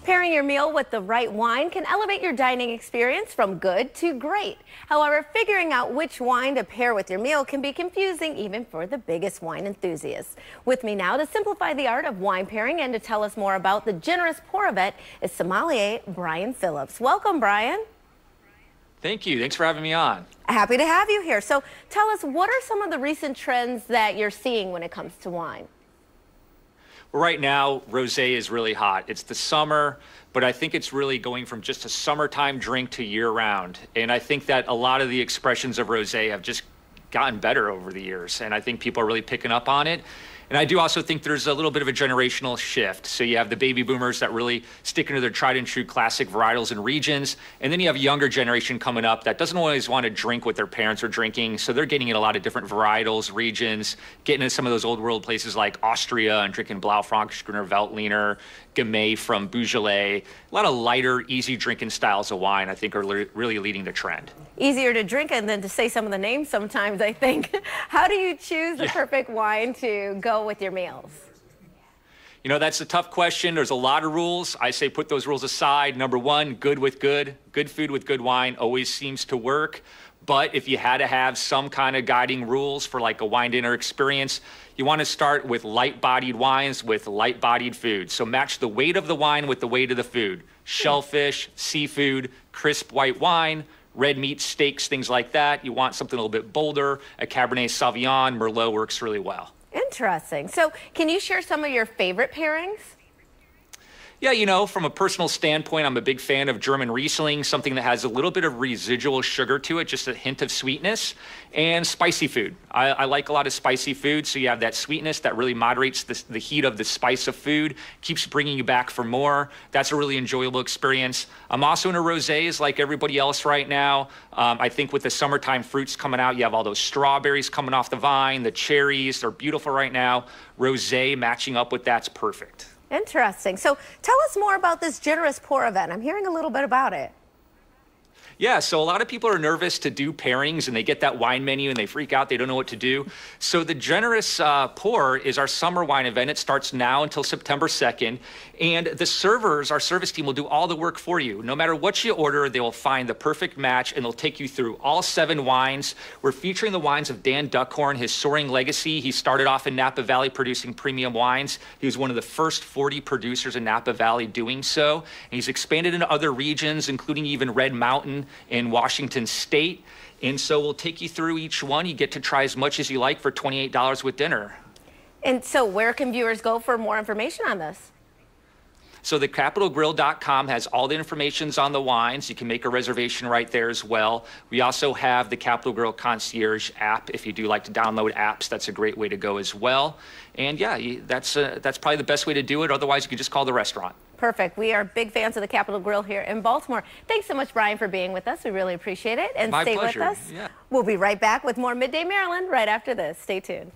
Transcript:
Pairing your meal with the right wine can elevate your dining experience from good to great. However, figuring out which wine to pair with your meal can be confusing even for the biggest wine enthusiasts. With me now to simplify the art of wine pairing and to tell us more about the generous pour of it is sommelier Brian Phillips. Welcome, Brian. Thank you. Thanks for having me on. Happy to have you here. So tell us, what are some of the recent trends that you're seeing when it comes to wine? Well, right now, rosé is really hot. It's the summer, but I think it's really going from just a summertime drink to year-round. And I think that a lot of the expressions of rosé have just gotten better over the years, and I think people are really picking up on it. And I do also think there's a little bit of a generational shift. So you have the baby boomers that really stick into their tried and true classic varietals and regions. And then you have a younger generation coming up that doesn't always want to drink what their parents are drinking. So they're getting in a lot of different varietals, regions, getting into some of those old world places like Austria and drinking Blaufränkisch, Veltliner, Gamay from Beaujolais. A lot of lighter, easy drinking styles of wine, I think, are really leading the trend. Easier to drink and than to say some of the names sometimes, I think. How do you choose the perfect wine to go with your meals? You know, that's a tough question. There's a lot of rules. I say put those rules aside. Number one, good with good. Good food with good wine always seems to work. But if you had to have some kind of guiding rules for like a wine dinner experience, you want to start with light-bodied wines with light-bodied food. So match the weight of the wine with the weight of the food. Shellfish, seafood, crisp white wine, red meat, steaks, things like that. You want something a little bit bolder. A Cabernet Sauvignon, Merlot works really well. Interesting. So can you share some of your favorite pairings? Yeah, you know, from a personal standpoint, I'm a big fan of German Riesling, something that has a little bit of residual sugar to it, just a hint of sweetness, and spicy food. I like a lot of spicy food, so you have that sweetness that really moderates the heat of the spice of food, keeps bringing you back for more. That's a really enjoyable experience. I'm also into rosés like everybody else right now. I think with the summertime fruits coming out, you have all those strawberries coming off the vine, the cherries, they're beautiful right now. Rosé matching up with that's perfect. Interesting. So tell us more about this generous pour event. I'm hearing a little bit about it. Yeah, so a lot of people are nervous to do pairings and they get that wine menu and they freak out, they don't know what to do. So the Generous Pour is our summer wine event. It starts now until September 2nd. And the servers, our service team, will do all the work for you. No matter what you order, they will find the perfect match and they'll take you through all 7 wines. We're featuring the wines of Dan Duckhorn, his soaring legacy. He started off in Napa Valley producing premium wines. He was one of the first 40 producers in Napa Valley doing so. And he's expanded into other regions, including even Red Mountain in Washington State. And so we'll take you through each one. You get to try as much as you like for $28 with dinner. And so where can viewers go for more information on this? So the CapitalGrill.com has all the information on the wines. You can make a reservation right there as well. We also have the Capital Grill Concierge app. If you do like to download apps, that's a great way to go as well. And yeah, that's probably the best way to do it. Otherwise, you can just call the restaurant. Perfect. We are big fans of the Capital Grill here in Baltimore. Thanks so much, Brian, for being with us. We really appreciate it. And My stay pleasure. with us. Yeah. We'll be right back with more Midday Maryland right after this. Stay tuned.